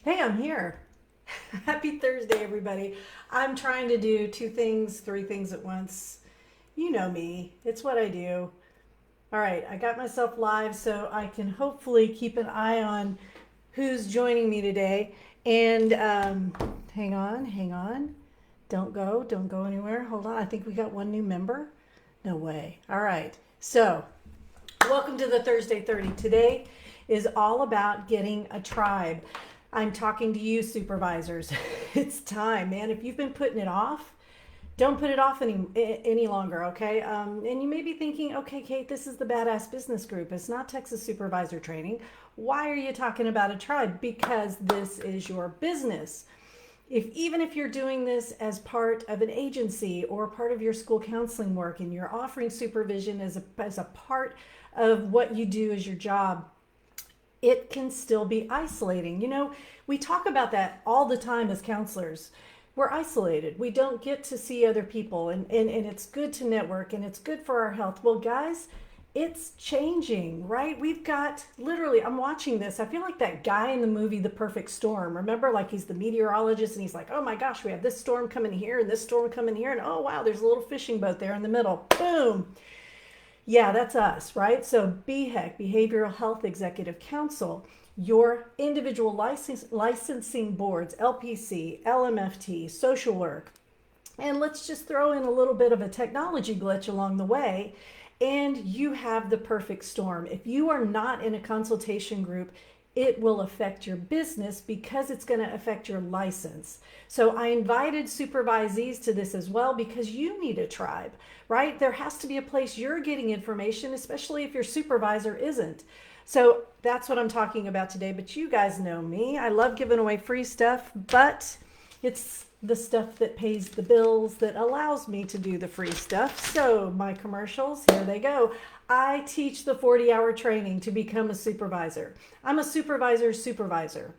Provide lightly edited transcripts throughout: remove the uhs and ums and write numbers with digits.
Hey, I'm here. Happy Thursday, everybody. I'm trying to do two things, three things at once. You know me, it's what I do. All right, I got myself live so I can hopefully keep an eye on who's joining me today. And hang on. Don't go anywhere. Hold on, I think we got one new member. No way. All right, so welcome to the Thursday 30. Today is all about getting a tribe. I'm talking to you, supervisors. It's time, man. If you've been putting it off, don't put it off any longer, okay? And you may be thinking, okay, Kate, this is the Badass Business Group. It's not Texas Supervisor Training. Why are you talking about a tribe? Because this is your business. Even if you're doing this as part of an agency or part of your school counseling work and you're offering supervision as a part of what you do as your job, it can still be isolating. You know, we talk about that all the time as counselors. We're isolated. We don't get to see other people, and it's good to network and it's good for our health. Well, guys, it's changing, right? We've got literally, I'm watching this. I feel like that guy in the movie The Perfect Storm. Remember, like he's the meteorologist and he's like, oh my gosh, we have this storm coming here and this storm coming here. And oh wow, there's a little fishing boat there in the middle. Boom. Yeah, that's us, right? So BHEC, Behavioral Health Executive Council, your individual licensing boards, LPC, LMFT, social work. And let's just throw in a little bit of a technology glitch along the way, and you have the perfect storm. If you are not in a consultation group, it will affect your business because it's going to affect your license. So I invited supervisees to this as well because you need a tribe, right? There has to be a place you're getting information, especially if your supervisor isn't. So that's what I'm talking about today. But you guys know me. I love giving away free stuff, but it's the stuff that pays the bills that allows me to do the free stuff. So my commercials, here they go. I teach the 40-hour training to become a supervisor. I'm a supervisor's supervisor.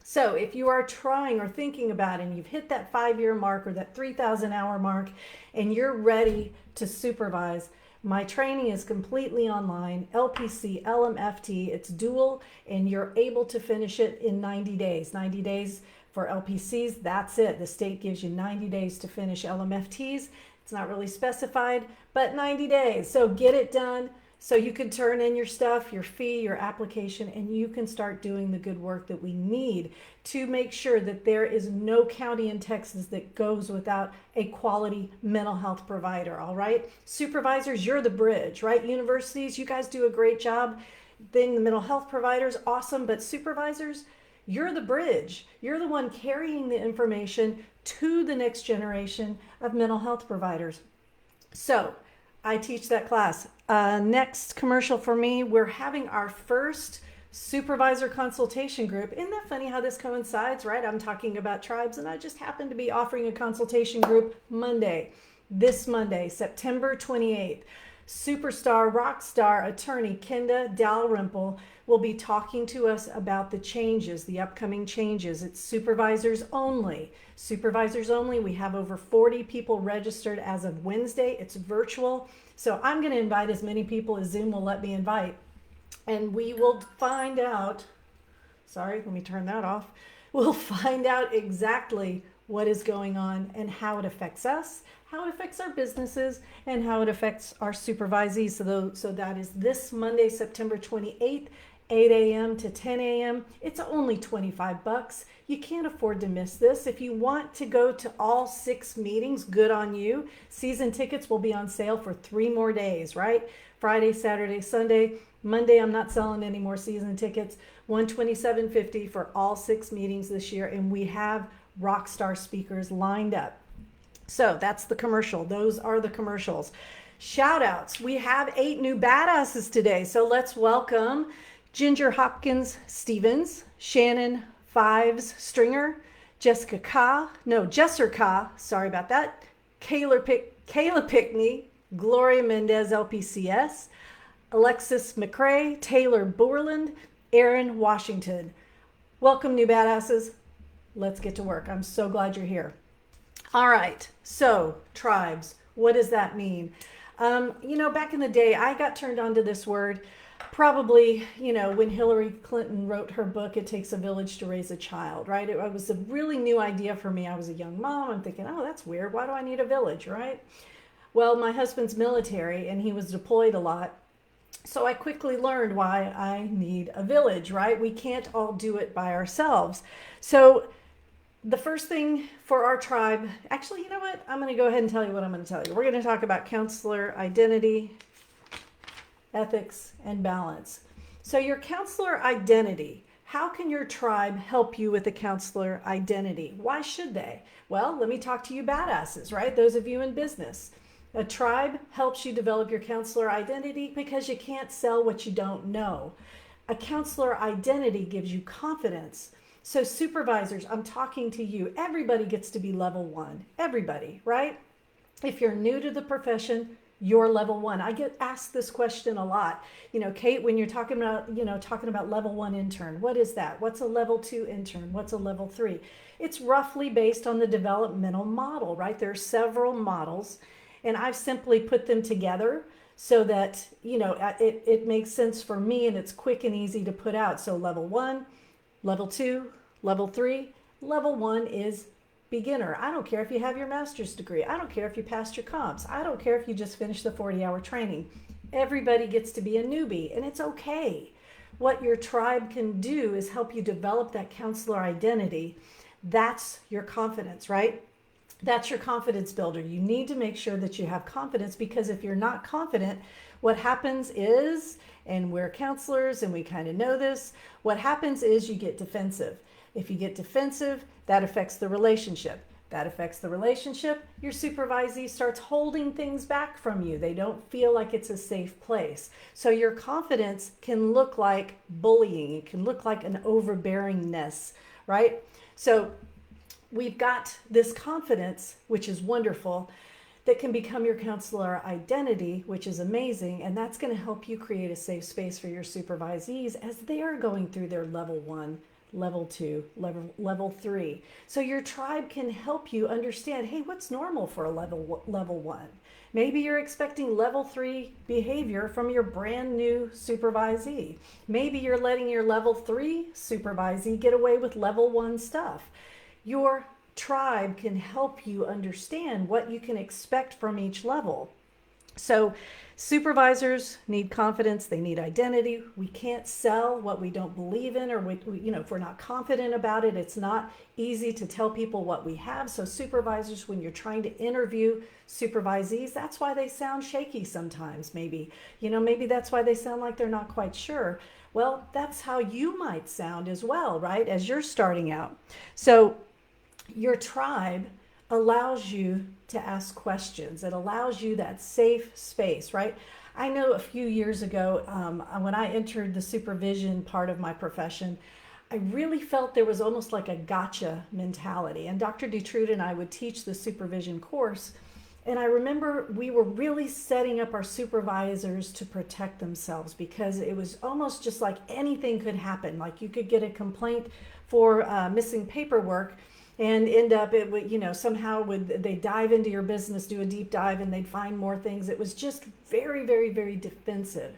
So if you are trying or thinking about it and you've hit that 5-year mark or that 3,000 hour mark and you're ready to supervise, my training is completely online, LPC, LMFT, it's dual, and you're able to finish it in 90 days. 90 days for LPCs, that's it. The state gives you 90 days to finish LMFTs. It's not really specified, but 90 days. So get it done so you can turn in your stuff, your fee, your application, and you can start doing the good work that we need to make sure that there is no county in Texas that goes without a quality mental health provider, all right? Supervisors, you're the bridge, right? Universities, you guys do a great job. Then the mental health providers, awesome, but supervisors, you're the bridge. You're the one carrying the information to the next generation of mental health providers. So I teach that class. Next commercial for me, we're having our first supervisor consultation group. Isn't that funny how this coincides, right? I'm talking about tribes and I just happen to be offering a consultation group this Monday, September 28th. Superstar, rock star attorney Kenda Dalrymple will be talking to us about the changes, the upcoming changes. It's supervisors only. Supervisors only. We have over 40 people registered as of Wednesday. It's virtual. So I'm going to invite as many people as Zoom will let me invite. And we will find out, sorry, let me turn that off. We'll find out exactly what is going on and how it affects us, how it affects our businesses, and how it affects our supervisees. So that is this Monday, September 28th, 8 a.m. to 10 a.m. It's only $25. You can't afford to miss this. If you want to go to all 6 meetings, good on you. Season tickets will be on sale for 3 more days, right? Friday, Saturday, Sunday. Monday, I'm not selling any more season tickets. $127.50 for all 6 meetings this year, and we have rock star speakers lined up. So that's the commercial. Those are the commercials. Shout outs. We have 8 new badasses today. So let's welcome Ginger Hopkins Stevens, Shannon Fives Stringer, Jesser Ka, sorry about that, Kayla Pickney, Gloria Mendez LPCS, Alexis McCrae, Taylor Borland, Aaron Washington. Welcome, new badasses. Let's get to work. I'm so glad you're here. All right, so tribes, what does that mean? Back in the day, I got turned on to this word probably, when Hillary Clinton wrote her book, It Takes a Village to Raise a Child, right? It was a really new idea for me. I was a young mom. I'm thinking, oh, that's weird. Why do I need a village, right? Well, my husband's military and he was deployed a lot. So I quickly learned why I need a village, right? We can't all do it by ourselves. So the first thing for our tribe, actually, you know what? I'm going to go ahead and tell you what I'm going to tell you. We're going to talk about counselor identity, ethics, and balance. So your counselor identity, how can your tribe help you with the counselor identity? Why should they? Well, let me talk to you badasses, right? Those of you in business. A tribe helps you develop your counselor identity because you can't sell what you don't know. A counselor identity gives you confidence. So supervisors, I'm talking to you. Everybody gets to be level 1. Everybody, right? If you're new to the profession, you're level 1. I get asked this question a lot. Kate, when you're talking about level 1 intern, what is that? What's a level 2 intern? What's a level 3? It's roughly based on the developmental model, right? There are several models, and I've simply put them together so that, it makes sense for me and it's quick and easy to put out. So level 1, level 2, level 3, level 1 is beginner. I don't care if you have your master's degree. I don't care if you passed your comps. I don't care if you just finished the 40-hour training. Everybody gets to be a newbie, and it's okay. What your tribe can do is help you develop that counselor identity. That's your confidence, right? That's your confidence builder. You need to make sure that you have confidence, because if you're not confident, what happens is, and we're counselors and we kind of know this, what happens is you get defensive. If you get defensive, that affects the relationship. That affects the relationship. Your supervisee starts holding things back from you. They don't feel like it's a safe place. So your confidence can look like bullying. It can look like an overbearingness, right? So we've got this confidence, which is wonderful, that can become your counselor identity, which is amazing. And that's going to help you create a safe space for your supervisees as they are going through their level 1, level 2, level 3. So your tribe can help you understand, hey, what's normal for a level 1? Maybe you're expecting level 3 behavior from your brand new supervisee. Maybe you're letting your level 3 supervisee get away with level 1 stuff. Your tribe can help you understand what you can expect from each level. So supervisors need confidence. They need identity. We can't sell what we don't believe in, or if we're not confident about it, it's not easy to tell people what we have. So supervisors, when you're trying to interview supervisees, that's why they sound shaky sometimes. Maybe that's why they sound like they're not quite sure. Well, that's how you might sound as well, right? As you're starting out. So your tribe allows you to ask questions. It allows you that safe space, right? I know a few years ago, when I entered the supervision part of my profession, I really felt there was almost like a gotcha mentality. And Dr. Detrude and I would teach the supervision course. And I remember we were really setting up our supervisors to protect themselves, because it was almost just like anything could happen. Like you could get a complaint for missing paperwork, and end up somehow they dive into your business, do a deep dive, and they'd find more things. It was just very, very, very defensive.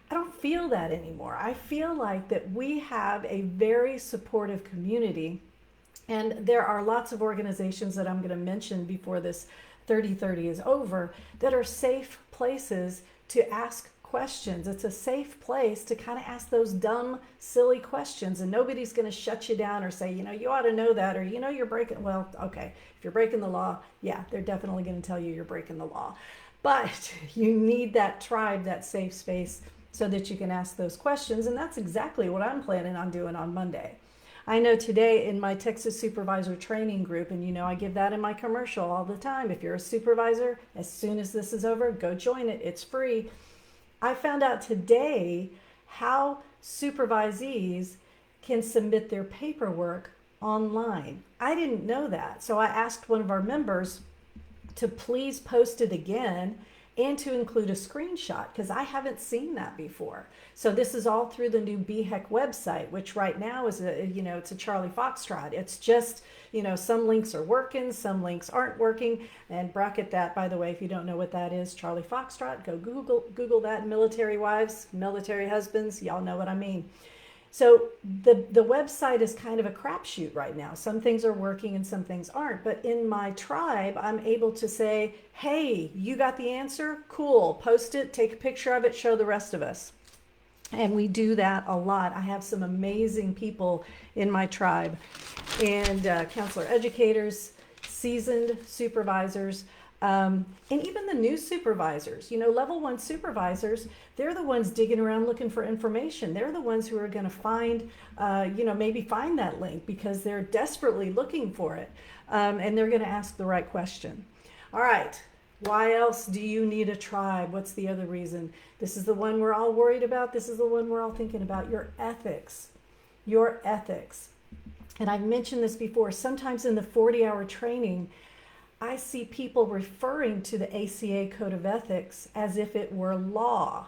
I don't feel that anymore. I feel like that we have a very supportive community, and there are lots of organizations that I'm going to mention before this 30-30 is over that are safe places to ask questions. It's a safe place to kind of ask those dumb, silly questions, and nobody's going to shut you down or say, you ought to know that, or you're breaking. Well, okay, if you're breaking the law, yeah, they're definitely going to tell you you're breaking the law. But you need that tribe, that safe space, so that you can ask those questions, and that's exactly what I'm planning on doing on Monday. I know today in my Texas Supervisor Training group, and I give that in my commercial all the time. If you're a supervisor, as soon as this is over, go join it. It's free. I found out today how supervisees can submit their paperwork online. I didn't know that. So I asked one of our members to please post it again and to include a screenshot, because I haven't seen that before. So this is all through the new BHEC website, which right now is it's a Charlie Foxtrot. It's just, some links are working, some links aren't working. And bracket that, by the way, if you don't know what that is, Charlie Foxtrot, go Google that. Military wives, military husbands, y'all know what I mean. So the website is kind of a crapshoot right now. Some things are working and some things aren't. But in my tribe, I'm able to say, hey, you got the answer? Cool. Post it, take a picture of it, show the rest of us. And we do that a lot. I have some amazing people in my tribe, and counselor educators, seasoned supervisors, and even the new supervisors, level 1 supervisors, they're the ones digging around looking for information. They're the ones who are going to find, maybe find that link because they're desperately looking for it. And they're going to ask the right question. All right. Why else do you need a tribe? What's the other reason? This is the one we're all worried about. This is the one we're all thinking about. Your ethics. Your ethics. And I've mentioned this before. Sometimes in the 40-hour training, I see people referring to the ACA Code of Ethics as if it were law,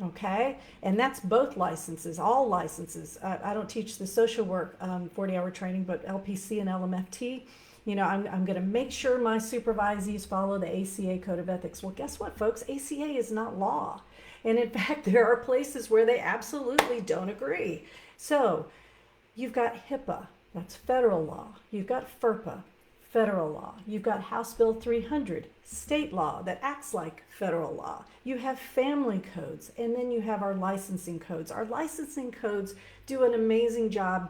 okay? And that's both licenses, all licenses. I don't teach the social work 40-hour training, but LPC and LMFT, I'm going to make sure my supervisees follow the ACA Code of Ethics. Well, guess what, folks? ACA is not law. And in fact, there are places where they absolutely don't agree. So you've got HIPAA, that's federal law. You've got FERPA, federal law. You've got House Bill 300, state law that acts like federal law. You have family codes, and then you have our licensing codes. Our licensing codes do an amazing job.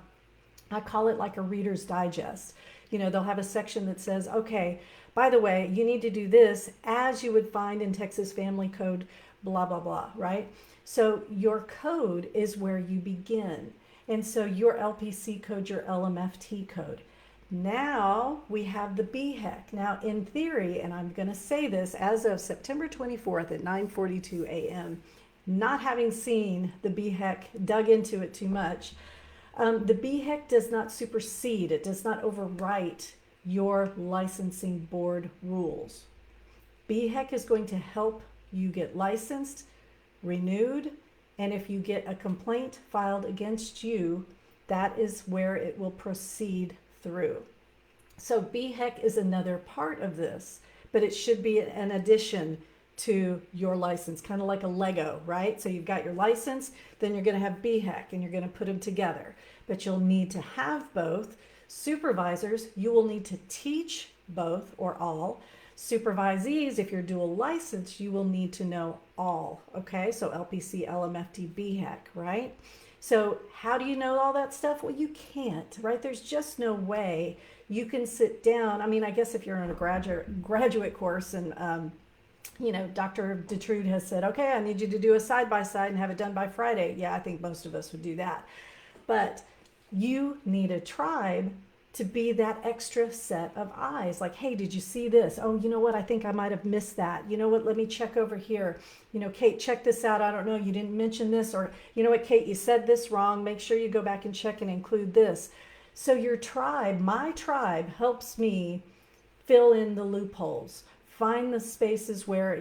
I call it like a Reader's Digest. They'll have a section that says, okay, by the way, you need to do this as you would find in Texas Family Code, blah, blah, blah, right? So your code is where you begin. And so your LPC code, your LMFT code. Now we have the BHEC. Now in theory, and I'm going to say this as of September 24th at 9:42 a.m., not having seen the BHEC, dug into it too much, the BHEC does not supersede, it does not overwrite your licensing board rules. BHEC is going to help you get licensed, renewed, and if you get a complaint filed against you, that is where it will proceed through. So BHEC is another part of this, but it should be an addition to your license, kind of like a Lego, right? So you've got your license, then you're going to have BHEC, and you're going to put them together. But you'll need to have both. Supervisors, you will need to teach both or all. Supervisees, if you're dual licensed, you will need to know all, okay? So LPC, LMFT, BHEC, right? So how do you know all that stuff? Well, you can't, right? There's just no way you can sit down. I mean, I guess if you're in a graduate course and, Dr. Detrude has said, okay, I need you to do a side-by-side and have it done by Friday. Yeah, I think most of us would do that. But you need a tribe to be that extra set of eyes. Like, hey, did you see this? Oh, you know what? I think I might have missed that. You know what? Let me check over here. Kate, check this out. I don't know. You didn't mention this. Or, you know what, Kate, you said this wrong. Make sure you go back and check and include this. So your tribe, my tribe, helps me fill in the loopholes. Find the spaces where,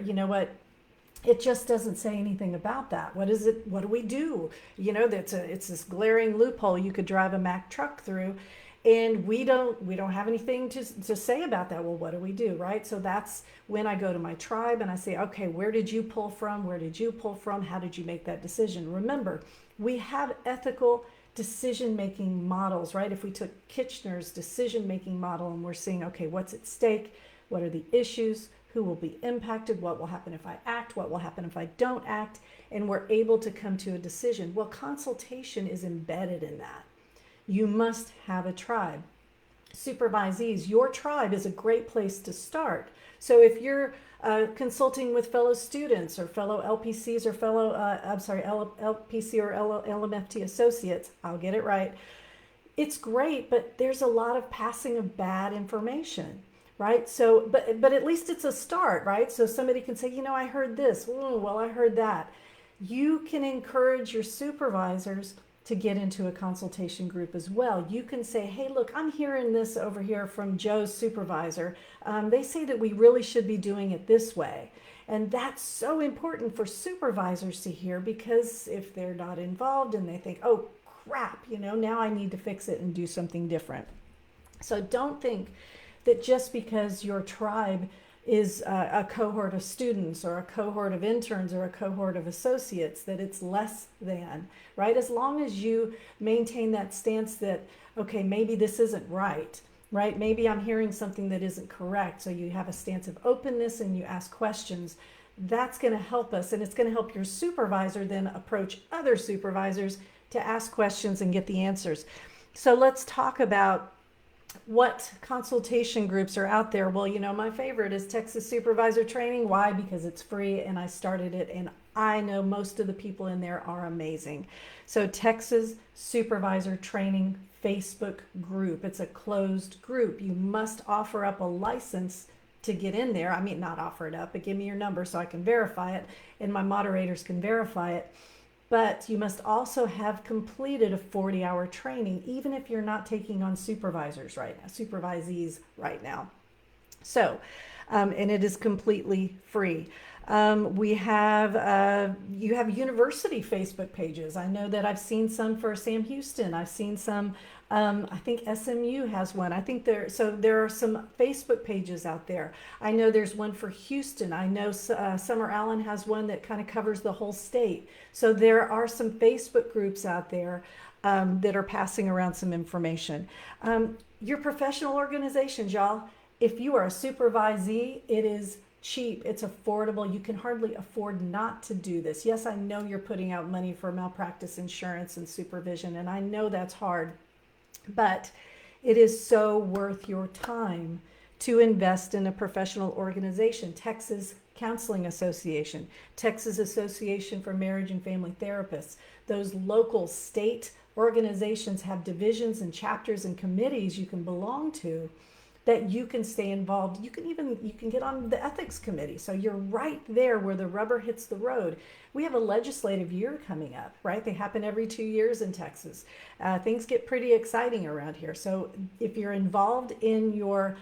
it just doesn't say anything about that. What is it? What do we do? It's this glaring loophole you could drive a Mack truck through, and we don't have anything to say about that. Well, what do we do, right? So that's when I go to my tribe and I say, okay, where did you pull from? Where did you pull from? How did you make that decision? Remember, we have ethical decision-making models, right? If we took Kitchener's decision-making model and we're seeing, okay, what's at stake? What are the issues? Who will be impacted? What will happen if I act? What will happen if I don't act? And we're able to come to a decision. Well, consultation is embedded in that. You must have a tribe. Supervisees, your tribe is a great place to start. So if you're consulting with fellow students or fellow LPCs or fellow, LPC or LMFT associates, I'll get it right. It's great, but there's a lot of passing of bad information. Right? So, but at least it's a start, right? So somebody can say, I heard this. Oh, well, I heard that. You can encourage your supervisors to get into a consultation group as well. You can say, hey, look, I'm hearing this over here from Joe's supervisor. They say that we really should be doing it this way. And that's so important for supervisors to hear, because if they're not involved and they think, oh crap, now I need to fix it and do something different. So don't think that just because your tribe is a cohort of students or a cohort of interns or a cohort of associates that it's less than, right? As long as you maintain that stance that, okay, maybe this isn't right, Maybe I'm hearing something that isn't correct. So you have a stance of openness and you ask questions. That's going to help us, and it's going to help your supervisor then approach other supervisors to ask questions and get the answers. So let's talk about what consultation groups are out there. Well, my favorite is Texas Supervisor Training. Why? Because it's free and I started it, and I know most of the people in there are amazing. So Texas Supervisor Training Facebook group. It's a closed group. You must offer up a license to get in there. I mean, not offer it up, but give me your number so I can verify it and my moderators can verify it. But you must also have completed a 40-hour training, even if you're not taking on supervisees right now. So, and it is completely free. You have university Facebook pages. I know that I've seen some for Sam Houston. I've seen some, I think SMU has one. I think there are some Facebook pages out there. I know there's one for Houston. I know Summer Allen has one that kind of covers the whole state. So there are some Facebook groups out there that are passing around some information. Your professional organizations, y'all, if you are a supervisee, it is cheap, it's affordable. You can hardly afford not to do this. Yes, I know you're putting out money for malpractice insurance and supervision, and I know that's hard, but it is so worth your time to invest in a professional organization. Texas Counseling Association, Texas Association for Marriage and Family Therapists. Those local state organizations have divisions and chapters and committees you can belong to that you can stay involved. You can get on the ethics committee. So you're right there where the rubber hits the road. We have a legislative year coming up, right? They happen every 2 years in Texas. Things get pretty exciting around here. So if you're involved in your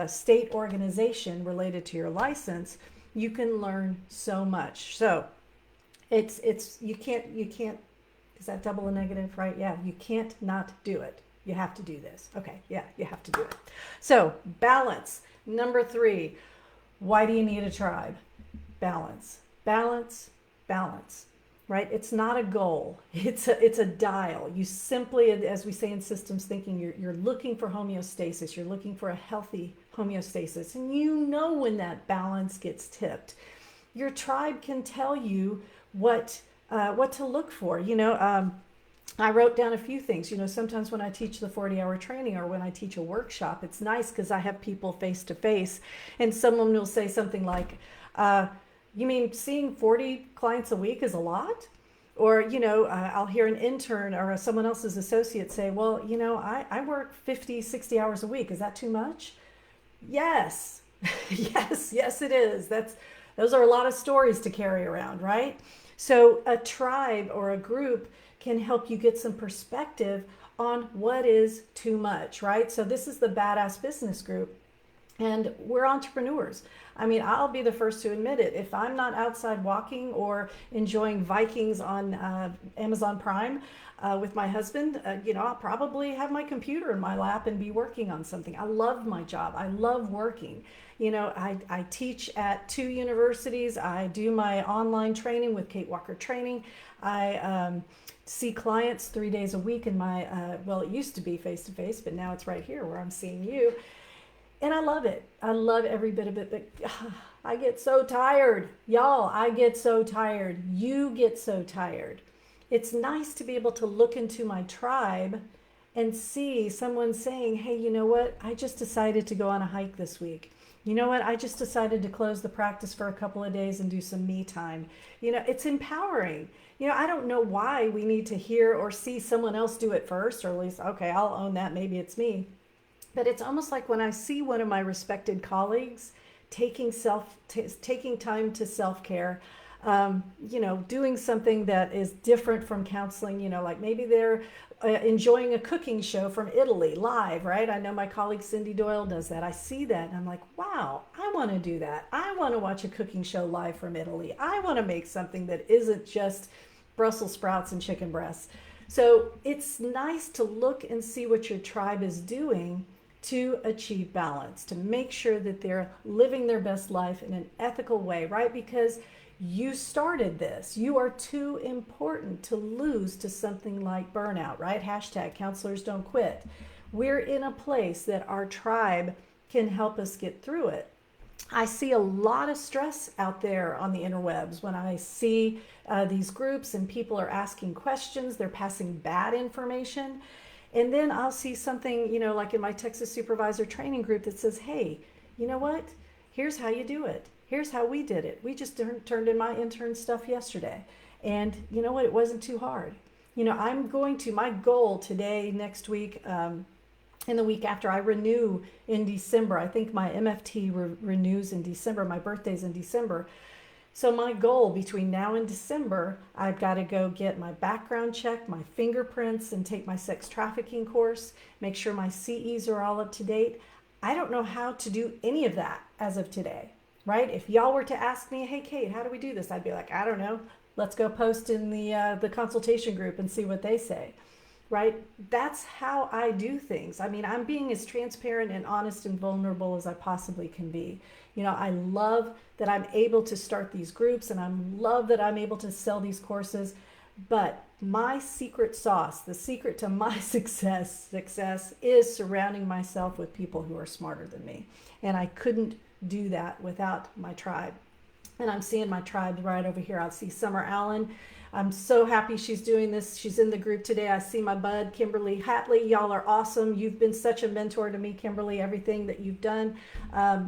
state organization related to your license, you can learn so much. So you can't, is that double a negative, right? Yeah, you can't not do it. You have to do this. Okay, yeah, you have to do it. So balance. Number 3, why do you need a tribe? Balance, balance, balance, right? It's not a goal. It's a dial. You simply, as we say in systems thinking, you're looking for homeostasis. You're looking for a healthy homeostasis. And when that balance gets tipped. Your tribe can tell you what to look for. I wrote down a few things. Sometimes when I teach the 40-hour training or when I teach a workshop, it's nice because I have people face to face, and someone will say something like, you mean seeing 40 clients a week is a lot? Or, I'll hear an intern or someone else's associate say, well, I work 50, 60 hours a week. Is that too much? Yes. yes, it is. Those are a lot of stories to carry around, right? So a tribe or a group can help you get some perspective on what is too much, right? So this is the Badass Business Group, and we're entrepreneurs. I mean, I'll be the first to admit it. If I'm not outside walking or enjoying Vikings on Amazon Prime with my husband, I'll probably have my computer in my lap and be working on something. I love my job. I love working. I teach at 2 universities. I do my online training with Walker Training. I see clients 3 days a week in my, it used to be face-to-face, but now it's right here where I'm seeing you. And I love it. I love every bit of it, but I get so tired. Y'all, I get so tired. You get so tired. It's nice to be able to look into my tribe and see someone saying, hey, you know what? I just decided to go on a hike this week. You know what? I just decided to close the practice for a couple of days and do some me time. It's empowering. I don't know why we need to hear or see someone else do it first, or at least, okay, I'll own that. Maybe it's me. But it's almost like when I see one of my respected colleagues taking time to self-care, doing something that is different from counseling, like maybe they're enjoying a cooking show from Italy live, right? I know my colleague Cindy Doyle does that. I see that and I'm like, wow, I want to do that. I want to watch a cooking show live from Italy. I want to make something that isn't just Brussels sprouts and chicken breasts. So it's nice to look and see what your tribe is doing to achieve balance, to make sure that they're living their best life in an ethical way, right? Because you started this. You are too important to lose to something like burnout, right? Hashtag counselors don't quit. We're in a place that our tribe can help us get through it. I see a lot of stress out there on the interwebs when I see these groups and people are asking questions, they're passing bad information. And then I'll see something, like in my Texas Supervisor Training group that says, hey, you know what? Here's how you do it. Here's how we did it. We just turned in my intern stuff yesterday. And you know what? It wasn't too hard. My goal today, next week, and the week after, I renew in December. I think my MFT renews in December. My birthday's in December. So my goal between now and December, I've got to go get my background check, my fingerprints, and take my sex trafficking course, make sure my CEs are all up to date. I don't know how to do any of that as of today, right? If y'all were to ask me, hey, Kate, how do we do this? I'd be like, I don't know. Let's go post in the consultation group and see what they say, right? That's how I do things. I mean, I'm being as transparent and honest and vulnerable as I possibly can be. I love that I'm able to start these groups and I love that I'm able to sell these courses. But my secret sauce, the secret to my success is surrounding myself with people who are smarter than me. And I couldn't do that without my tribe. And I'm seeing my tribe right over here. I see Summer Allen. I'm so happy she's doing this. She's in the group today. I see my bud, Kimberly Hatley. Y'all are awesome. You've been such a mentor to me, Kimberly, everything that you've done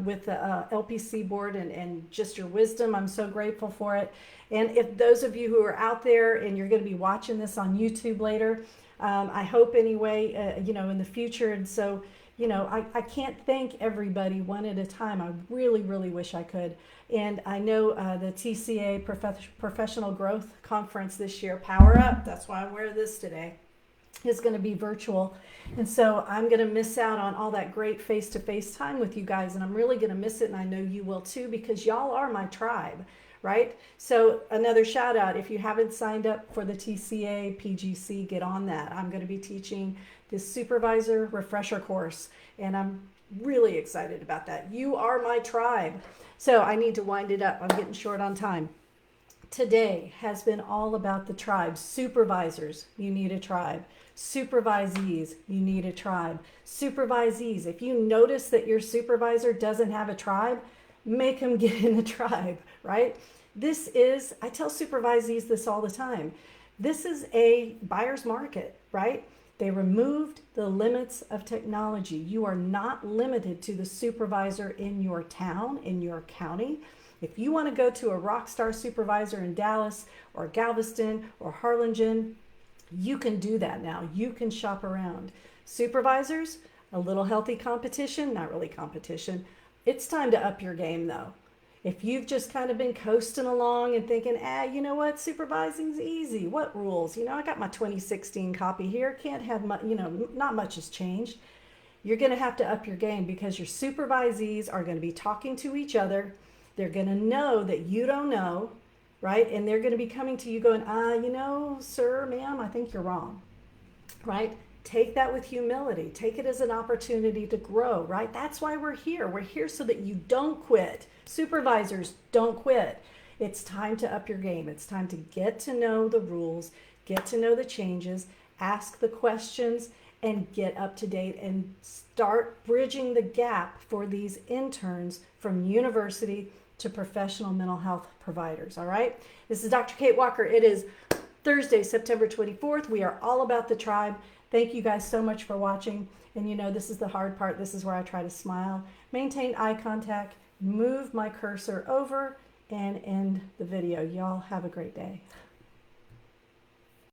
with the LPC board and just your wisdom. I'm so grateful for it. And if those of you who are out there and you're going to be watching this on YouTube later, I hope anyway, in the future. And so, I can't thank everybody one at a time. I really, really wish I could. And I know the TCA Professional Growth Conference this year, Power Up, that's why I wear this today, is going to be virtual. And so I'm going to miss out on all that great face-to-face time with you guys. And I'm really going to miss it. And I know you will too, because y'all are my tribe, right? So another shout out, if you haven't signed up for the TCA PGC, get on that. I'm going to be teaching this supervisor refresher course. And I'm really excited about that. You are my tribe. So I need to wind it up. I'm getting short on time. Today has been all about the tribe. Supervisors, you need a tribe. Supervisees, you need a tribe. Supervisees, if you notice that your supervisor doesn't have a tribe, make him get in a tribe, right? I tell supervisees this all the time. This is a buyer's market, right? They removed the limits of technology. You are not limited to the supervisor in your town, in your county. If you want to go to a rock star supervisor in Dallas or Galveston or Harlingen, you can do that now. You can shop around. Supervisors, a little healthy competition, not really competition. It's time to up your game though. If you've just kind of been coasting along and thinking, you know what, supervising's easy. What rules? I got my 2016 copy here. Can't have much, not much has changed. You're going to have to up your game because your supervisees are going to be talking to each other. They're going to know that you don't know, right? And they're going to be coming to you going, sir, ma'am, I think you're wrong, right? Take that with humility. Take it as an opportunity to grow, right? That's why we're here. We're here so that you don't quit. Supervisors, don't quit. It's time to up your game. It's time to get to know the rules, get to know the changes, ask the questions, and get up to date and start bridging the gap for these interns from university to professional mental health providers, all right? This is Dr. Kate Walker. It is Thursday, September 24th. We are all about the tribe. Thank you guys so much for watching. And this is the hard part. This is where I try to smile, maintain eye contact, move my cursor over, and end the video. Y'all have a great day.